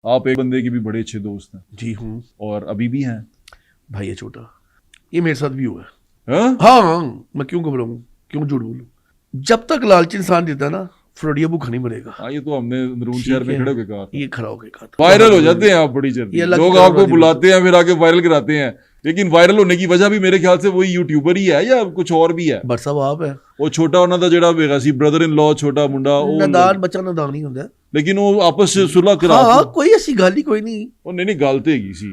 आप एक बंदे के भी बड़े अच्छे दोस्त हैं। जी हूँ। और अभी भी हैं। भाई है छोटा, ये मेरे साथ भी हुआ है। हाँ? हाँ, मैं क्यों घबराऊँ, क्यों झूठ बोलूँ। जब तक लालची इंसान जीता है ना, फ्लोडिया भूखा नहीं मरेगा। हाँ, ये तो हमने अंदरून ठीक शहर में है, खड़े होकर कहा था। ये खड़ा होकर कहा था। वायरल हो जाते हैं आप बड़ी जल्दी, ये अलग लोग तरह आपको वाली बुलाते हैं फिर आके वायरल कराते हैं। लेकिन वायरल होने की वजह भी मेरे ख्याल से वही यूट्यूबर ही है या कुछ और भी है। बट साहब आप है वो छोटा ਉਹਨਾਂ ਦਾ ਜਿਹੜਾ ਹੈਗਾ ਸੀ ਬ੍ਰਦਰ ਇਨ ਲਾ ਛੋਟਾ ਮੁੰਡਾ ਉਹ नदान बच्चा नदान ही ਹੁੰਦਾ। लेकिन वो आपस से सुलह करा हाँ, कोई ऐसी गाली कोई नहीं। वो नहीं गल तो हैगी सी।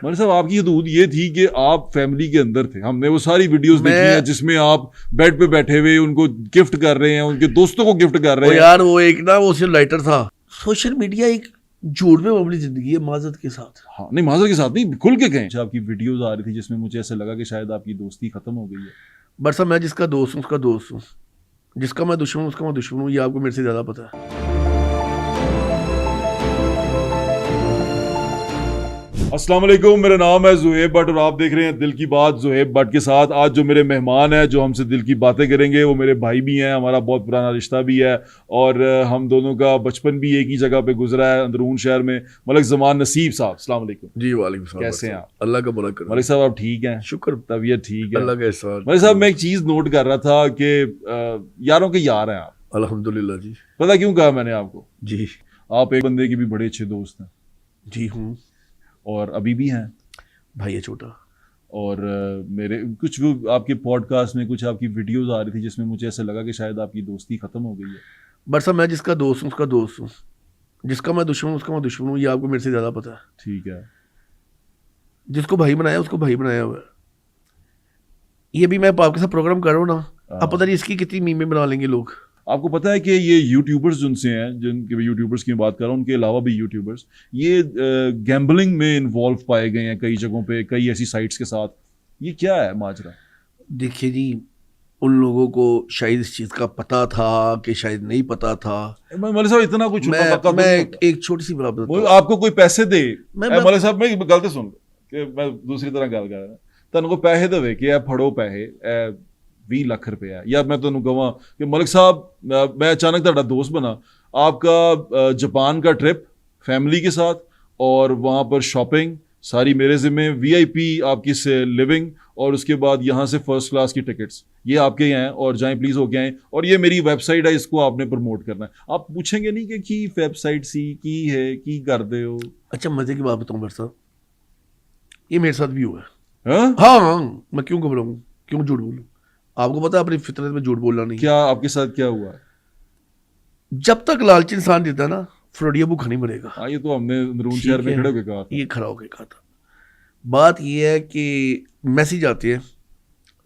मौलवी साहब आपकी हदूद ये थी कि आप फैमिली के अंदर थे। हमने वो सारी वीडियोस देखी हैं जिसमें आप बेड पे बैठे हुए उनको गिफ्ट कर रहे हैं, उनके दोस्तों को गिफ्ट कर रहे हैं। यार वो एक ना वो सिर्फ लाइटर था। सोशल मीडिया एक झूठ में मबनी जिंदगी है, माजरत के साथ। हाँ नहीं, माजर के साथ नहीं, खुल के कहें। आपकी वीडियोस आ रही थी जिसमें मुझे ऐसा लगा कि शायद आपकी दोस्ती खत्म हो गई है। बट साहब मैं जिसका दोस्त हूँ उसका दोस्त हूँ, जिसका मैं दुश्मन हूँ उसका मैं दुश्मन हूँ, ये आपको मेरे से ज्यादा पता है। अस्सलाम वालेकुम, मेरा नाम है ज़ुहैब भट्ट और आप देख रहे हैं दिल की बात ज़ुहैब भट्ट के साथ। आज जो मेरे मेहमान हैं जो हमसे दिल की बातें करेंगे वो मेरे भाई भी हैं, हमारा बहुत पुराना रिश्ता भी है और हम दोनों का बचपन भी एक ही जगह पे गुजरा है, अंदरून शहर में। मलिक ज़मान नसीब साहब, अस्सलाम वालेकुम। जी वालेकुम सलाम। कैसे हैं आप? अल्लाह का भला करे। मलिक साहब आप ठीक हैं? शुक्र, तबीयत ठीक है? अल्लाह का एहसान। मलिक साहब मैं एक चीज़ नोट कर रहा था कि यारों के यार हैं आप। अल्हम्दुलिल्लाह जी। पता क्यों कहा मैंने आपको? जी आप एक बंदे के भी बड़े अच्छे दोस्त हैं। जी हूँ। और अभी भी हैं। भाई है छोटा। और मेरे कुछ वो आपके पॉडकास्ट में कुछ आपकी वीडियोस आ रही थी जिसमें मुझे ऐसा लगा कि शायद आपकी दोस्ती खत्म हो गई है। बट साहब मैं जिसका दोस्त हूँ उसका दोस्त हूँ, जिसका मैं दुश्मन हूँ उसका मैं दुश्मन हूँ, ये आपको मेरे से ज्यादा पता है। ठीक है। जिसको भाई बनाया उसको भाई बनाया हुआ है। ये भी मैं आपके साथ प्रोग्राम कर रहा हूँ ना, अब पता नहीं इसकी कितनी मीमें बना लेंगे लोग। आपको पता है कि ये यूट्यूबर्स जिनसे हैं, जिनके यूट्यूबर्स की बात कर रहा हूँ, उनके अलावा भी यूट्यूबर्स ये गैम्बलिंग में इन्वॉल्व पाए गए हैं कई जगहों पे, कई ऐसी साइट्स के साथ। ये क्या है माजरा? देखिए जी, उन लोगों को शायद इस चीज़ का पता था कि शायद नहीं पता था। मौलवी साहब इतना कुछ मैं एक छोटी सी बात बताता हूँ। आपको कोई पैसे दे, मौलवी साहब मैं गलत सुन कि मैं दूसरी तरह गल कर रहा, तुहानू कोई पैसे देवे कि ए फड़ो पैसे 20 लाख रुपया, या मैं तुहानू कहां कि मलिक साहब मैं अचानक तुहाडा दोस्त बना, आपका जापान का ट्रिप फैमिली के साथ और वहाँ पर शॉपिंग सारी मेरे ज़िम्मे, VIP आपकी से लिविंग और उसके बाद यहाँ से फर्स्ट क्लास की टिकट्स ये आपके ही हैं और जाएं प्लीज़ होके आएँ, और ये मेरी वेबसाइट है, इसको आपने प्रमोट करना है। आप पूछेंगे नहीं कि की वेबसाइट सी की है की कर दे हो? अच्छा मजे की बात बताऊँ मेरे साथ, ये मेरे साथ भी हुआ है। हाँ? हाँ, मैं क्यों घबराऊँ, क्यों झूठ बोलूँ। आपको पता है अपनी फितरत में झूठ बोलना नहीं। क्या आपके साथ क्या हुआ? जब तक लालची इंसान जीता है ना, फ्लोडिया भूखा नहीं मरेगा। हाँ, ये तो हमने अंदरून शहर में खड़े होकर कहा था। ये खड़ा होकर कहा था। बात ये है कि मैसेज आते हैं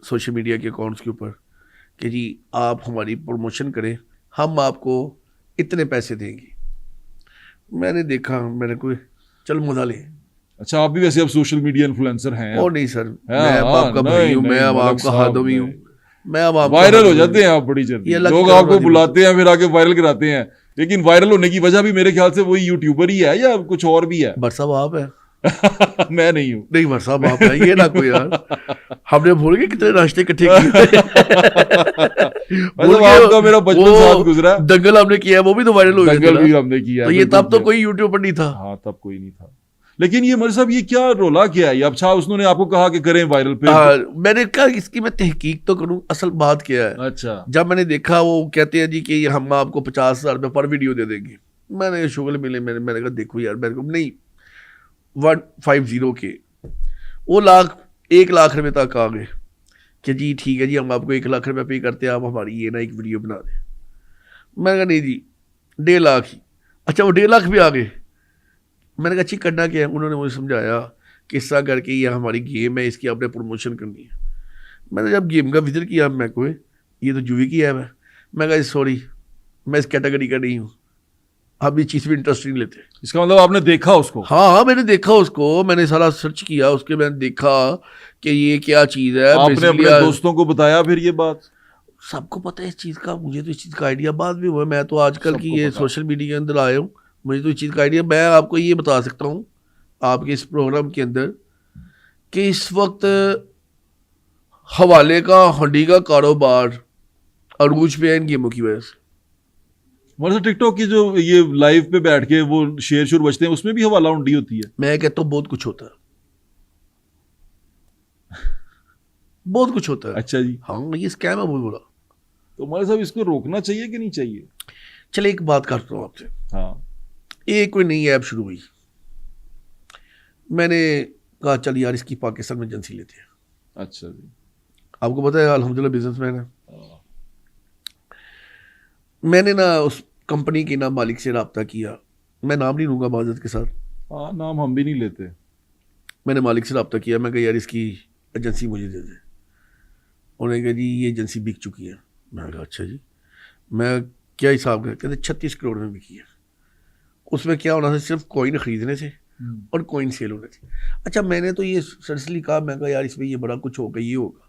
सोशल मीडिया के अकाउंट्स के ऊपर कि जी आप हमारी प्रमोशन करें, हम आपको इतने पैसे देंगे। मैंने देखा, मैंने कोई चल मजा ले। अच्छा, आप भी वैसे अब सोशल मीडिया इन्फ्लुएंसर हैं? ओ नहीं सर, मैं अब आपका भाई हूँ, मैं अब आपका हादमी हूँ, मैं अब आपका वायरल हो जाते हैं आप बड़ी जल्दी, लोग आपको बुलाते हैं फिर आके वायरल कराते हैं। लेकिन वायरल होने की वजह भी मेरे ख्याल से वही यूट्यूबर ही है या कुछ और भी है? भट्ट साहब आप है। मैं नहीं हूँ। नहीं भट्ट साहब आप है, ये ना कोई यार। हमने भूल गए कितने रास्ते इकट्ठे किए। आपका मेरा बचपन साथ गुजरा। दंगल हमने किया, वो भी तो वायरल हो गया। दंगल भी हमने किया, तो ये तब तो कोई यूट्यूबर नहीं था। हाँ तब कोई नहीं था। लेकिन ये मौलवी साहब ये क्या रोला क्या है? अच्छा उसने आपको कहा कि करें वायरल पे? मैंने कहा इसकी मैं तहकीक तो करूं, असल बात क्या है। अच्छा, जब जब मैंने देखा वो कहते हैं जी कि हम आपको 50,000 रुपये पर वीडियो दे देंगे, मैंने शुगल मिले, मैंने कहा देखो यार, मेरे को नहीं 150 के वो 1 लाख रुपये तक आ गए कि जी ठीक है जी हम आपको 1 लाख रुपये पे करते हैं, आप हमारी ये ना एक वीडियो बना दें। मैंने कहा नहीं जी 1.5 लाख ही। अच्छा वो 1.5 लाख भी आ गए। मैंने कहा अच्छी करना क्या है। उन्होंने मुझे समझाया कि इस तरह करके ये हमारी गेम है, इसकी आपने प्रमोशन करनी है। मैंने जब गेम का विजिट किया, मैं कोई ये तो जुए की ऐप है, मैं कहा सॉरी मैं इस कैटेगरी का नहीं हूँ, आप ये चीज़ भी इंटरेस्ट नहीं लेते। इसका मतलब आपने देखा उसको? हाँ मैंने देखा उसको, मैंने सारा सर्च किया उसके, मैंने देखा कि ये क्या चीज़ है। आपने अपने दोस्तों को बताया फिर ये बात? सबको पता है इस चीज़ का, मुझे तो इस चीज़ का आइडिया बाद में हुआ। मैं तो आजकल की ये सोशल मीडिया के अंदर आया हूँ, मुझे तो इस चीज़ का आइडिया। मैं आपको ये बता सकता हूँ आपके इस प्रोग्राम के अंदर कि इस वक्त हवाले का हंडी का कारोबार अरूज पे है इन गेमों की वजह से। हमारे साथ टिकटॉक की जो ये लाइव पे बैठ के वो शेर शुर बचते हैं उसमें भी हवाला उंडी होती है। मैं कहता हूँ बहुत कुछ होता है, बहुत कुछ होता है। अच्छा जी। हाँ ये स्कैम है बहुत बड़ा। तो हमारे साहब इसको रोकना चाहिए कि नहीं चाहिए? चले एक बात करता हूँ आपसे। हाँ। एक कोई नई ऐप शुरू हुई, मैंने कहा चल यार इसकी पाकिस्तान में एजेंसी लेते हैं। अच्छा जी। आपको पता है अल्हम्दुलिल्लाह बिजनेसमैन है। हाँ। मैंने ना उस कंपनी के ना मालिक से रब्ता किया, मैं नाम नहीं लूँगा माजरत के साथ, हाँ नाम हम भी नहीं लेते। मैंने मालिक से रब्ता किया, मैं कहा यार इसकी एजेंसी मुझे दे दे। उन्होंने कहा जी ये एजेंसी बिक चुकी है। मैं कहा अच्छा जी, मैं क्या हिसाब कर, कहते 36 करोड़ में बिकी है। उसमें क्या होना था, सिर्फ कॉइन खरीदने से और कॉइन सेल होने से। अच्छा मैंने तो ये सर्सली कहा, मैं कहा यार इसमें ये बड़ा कुछ होगा, ये होगा।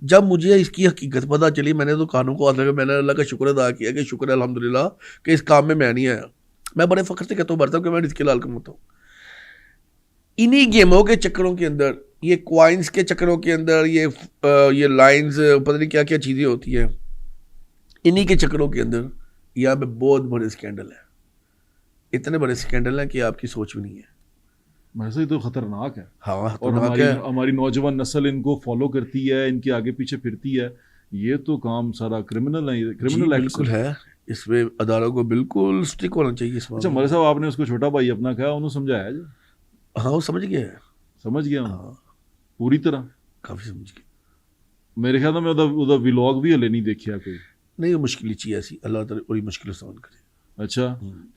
जब मुझे इसकी हकीकत पता चली, मैंने तो कानों को हाथ लगा, मैंने अल्लाह का शुक्र अदा किया कि शुक्र है अल्हम्दुलिल्लाह कि इस काम में मैं नहीं आया। मैं बड़े फ़ख्र से कहता हूँ बरता कि मैं रिज़्क़ हलाल कमाता हूँ। इन्हीं गेमों के चक्करों के अंदर, ये क्वाइंस के चक्करों के अंदर, ये लाइंस पता नहीं क्या क्या चीज़ें होती हैं, इन्हीं के चक्करों के अंदर यहाँ पे बहुत बड़े स्कैंडल है। इतने बड़े स्कैंडल हैं कि आपकी सोच भी नहीं है। वैसे ही तो खतरनाक है। हाँ और हमारी नौजवान नस्ल इनको फॉलो करती है, इनके आगे पीछे फिरती है। ये तो काम सारा क्रिमिनल है, क्रिमिनल एक्ट बिल्कुल है। इसमें अदालतों को बिल्कुल स्ट्रिक्ट होना चाहिए इस अच्छा मौलवी साहब, आपने उसको छोटा भाई अपना कहा, उन्होंने समझाया जो? हाँ वो समझ गया है। समझ गया हाँ पूरी तरह? काफ़ी समझ गया। मेरे ख्याल में उदा व्लॉग भी हले नहीं देखिया कोई। नहीं वो मुश्किल ही ऐसी, अल्लाह ताला बड़ी मुश्किल आसान करे। अच्छा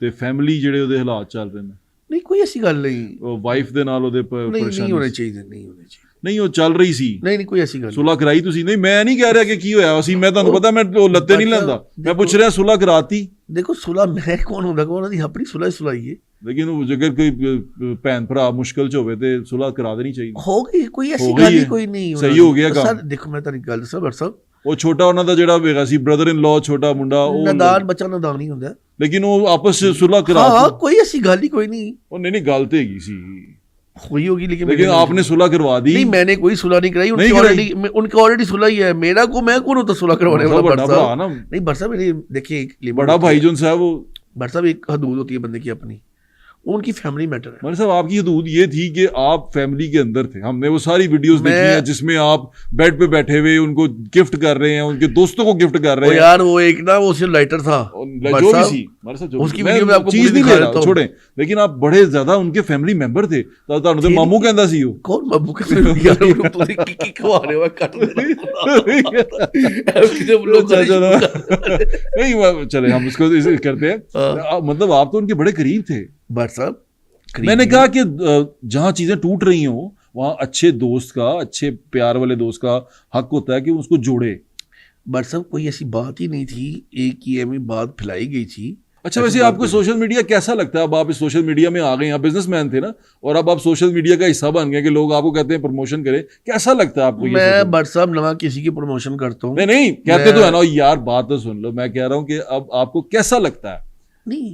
ते फैमिली ਜਿਹੜੇ ਉਹਦੇ ਹਾਲਾਤ ਚੱਲ ਰਹੇ ਨੇ? नहीं कोई ऐसी गल नहीं, ਉਹ ਵਾਈਫ ਦੇ ਨਾਲ ਉਹਦੇ नहीं ਪਰੇਸ਼ਾਨੀ होने चाहिए, नहीं होने चाहिए। ਨਹੀਂ ਉਹ ਚੱਲ ਰਹੀ ਸੀ? नहीं कोई ऐसी गल ਸੁਲ੍ਹਾ ਕਰਾਈ ਤੁਸੀਂ? ਨਹੀਂ ਮੈਂ ਨਹੀਂ ਕਹਿ ਰਿਹਾ ਕਿ ਕੀ ਹੋਇਆ ਸੀ, ਮੈਂ ਤੁਹਾਨੂੰ ਪਤਾ ਮੈਂ ਉਹ ਲੱਤੇ ਨਹੀਂ ਲੈਂਦਾ, ਮੈਂ ਪੁੱਛ ਰਿਹਾ ਸੁਲ੍ਹਾ ਕਰਾਤੀ? देखो सुलह मैं कौन ਹੁੰਦਾ, कौन ਦੀ अपनी सुलह सुलही है। लेकिन जेकर कोई भैन भरा मुश्किल च होवे ते सुलह करा देनी चाहिए। हो गई कोई ऐसी हो गई गल ही है। कोई नहीं। सही हो गया काम। सर देखो मैं तेरी गल दसां भट्ट साहब, ਉਹ ਛੋਟਾ ਉਹਨਾਂ ਦਾ ਜਿਹੜਾ ਹੈਗਾ ਸੀ ਬ੍ਰਦਰ ਇਨ ਲਾਅ, ਛੋਟਾ ਮੁੰਡਾ, ਉਹ नादान बच्चा नादान नहीं ਹੁੰਦਾ। ਲੇਕਿਨ ਉਹ ਆਪਸ ਚ ਸੁਲਹ ਕਰਾ हाँ कोई ऐसी गल ही कोई नहीं। ਉਹ ਨਹੀਂ ਗੱਲ ਤੇ ਹੈਗੀ ਸੀ, हुई होगी लेकिन आपने सुलह करवा दी? नहीं मैंने कोई सुलह नहीं कराई, उनकी ऑलरेडी सुलह ही है। मेरा को मैं कौन होता सुलह करवाने वाला? बड़ा भरा ना, नहीं भट्ट साहब मेरी देखिए बड़ा भाई जो साहब, वो भट्ट साहब एक हदूद होती है बंदे की अपनी, उनकी फैमिली मैटर है। मतलब साहब आपकी हदूद ये थी कि आप फैमिली के अंदर थे। हमने वो सारी वीडियोस देखी हैं जिसमें आप बेड पे बैठे हुए उनको गिफ्ट कर रहे हैं, उनके दोस्तों को गिफ्ट कर रहे हैं। यार वो एक ना वो सिर्फ लाइटर था जो भी थी, उसकी वीडियो में आपको चीज नहीं ले रहा, छोड़ें, लेकिन आप बड़े ज्यादा उनके फैमिली मेंबर थे। तो मामू कहता सी हो कौन मामू कहता यार वो तो की खवा रहे हो काट नहीं चले हम उसको करते हैं। मतलब आप तो उनके बड़े करीब थे भट्ट साहब। मैंने कहा कि जहां चीजें टूट रही हो वहां अच्छे दोस्त का, अच्छे प्यार वाले दोस्त का हक होता है कि उसको जोड़े। भट्ट साहब कोई ऐसी बात ही नहीं थी, एक ही में बात फैलाई गई थी। अच्छा वैसे आपको सोशल मीडिया कैसा लगता है? अब आप इस सोशल मीडिया में आ गए, आप बिजनेसमैन थे ना, और अब आप सोशल मीडिया का हिस्सा बन गए कि लोग आपको कहते हैं प्रमोशन करें, कैसा लगता है आपको? मैं भट्ट साहब नवा किसी की प्रमोशन करता हूँ? नहीं कहते तो है ना यार, बात तो सुन लो। मैं कह रहा हूँ कि अब आपको कैसा लगता है? नहीं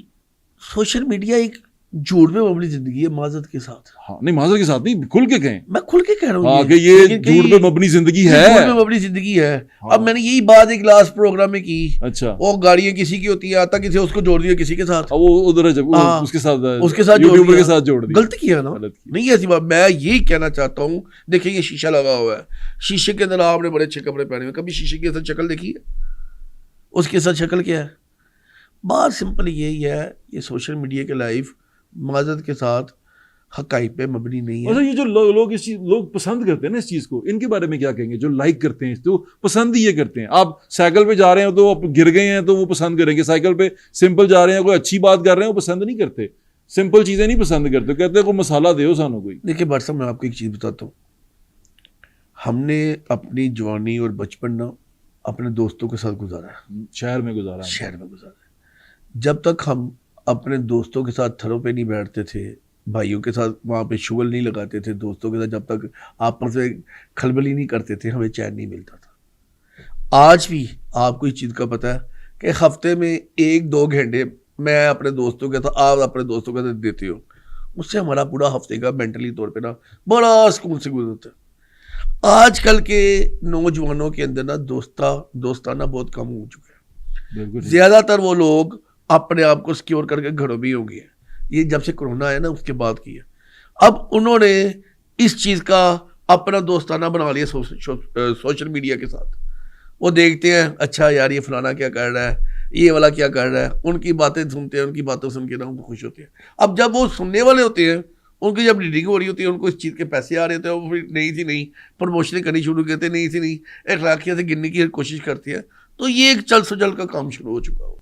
सोशल मीडिया एक झूठ में मबनी जिंदगी है माजरत के साथ। हाँ नहीं माजरत के साथ नहीं, खुल के कहें। मैं खुल के कह रहा हूँ हाँ कि ये झूठ पे मबनी जिंदगी है, झूठ पे मबनी जिंदगी है। हाँ। अब मैंने यही बात एक लास्ट प्रोग्राम में की। अच्छा वो गाड़ियां किसी की होती है, आता किसी उसको जोड़ दिया किसी के साथ, वो उधर उसके साथ यूट्यूबर के साथ जोड़ दिया। गलत किया ना, नहीं ऐसी बात। मैं यही कहना चाहता हूँ, देखिए ये शीशा लगा हुआ है, शीशे के अंदर आपने बड़े अच्छे कपड़े पहने हुए, कभी शीशे के साथ शक्ल देखी है? उसके साथ शक्ल क्या है? बात सिंपल यही है, ये सोशल मीडिया के लाइफ माजरत के साथ हकाई पे मबनी नहीं है। अच्छा ये जो लोग पसंद करते हैं ना इस चीज को, इनके बारे में क्या कहेंगे? जो लाइक करते हैं तो पसंद ही ये करते हैं। आप साइकिल पे जा रहे हैं तो आप गिर गए हैं तो वो पसंद करेंगे, साइकिल पे सिंपल जा रहे हैं कोई अच्छी बात कर रहे हैं वो पसंद नहीं करते, सिंपल चीजें नहीं पसंद करते, कहते हैं कोई मसाला दो सानू कोई। देखिए भट्ट साहब मैं आपको एक चीज बताता हूँ, हमने अपनी जवानी और बचपन ना अपने दोस्तों के साथ गुजारा है, शहर में गुजारा है। जब तक हम अपने दोस्तों के साथ थरों पे नहीं बैठते थे, भाइयों के साथ वहाँ पे शुगल नहीं लगाते थे, दोस्तों के साथ जब तक आपस में खलबली नहीं करते थे, हमें चैन नहीं मिलता था। आज भी आपको इस चीज़ का पता है कि हफ्ते में 1-2 घंटे मैं अपने दोस्तों के साथ, आप अपने दोस्तों के साथ देते हो, उससे हमारा पूरा हफ्ते का मेंटली तौर पे ना बड़ा सुकून से गुजरता है। आजकल के नौजवानों के अंदर ना दोस्ताना बहुत कम हो चुका है। ज़्यादातर वो लोग अपने आप को सिक्योर करके घरों में ही हो गए हैं। ये जब से कोरोना आया ना उसके बाद की है। अब उन्होंने इस चीज़ का अपना दोस्ताना बना लिया सोशल मीडिया के साथ। वो देखते हैं अच्छा यार ये फलाना क्या कर रहा है, ये वाला क्या कर रहा है, उनकी बातें सुनते हैं, उनकी बातें सुन के ना उनको खुश होते हैं। अब जब वो सुनने वाले होते हैं, उनकी जब रीडिंग हो रही होती है, उनको इस चीज़ के पैसे आ रहे होते हैं, वो फिर नहीं थी नहीं प्रमोशनें करनी शुरू करते, नहीं थी नहीं अखलाकियत से गिनने की कोशिश करती है। तो ये एक चल सुजल का काम शुरू हो चुका हो।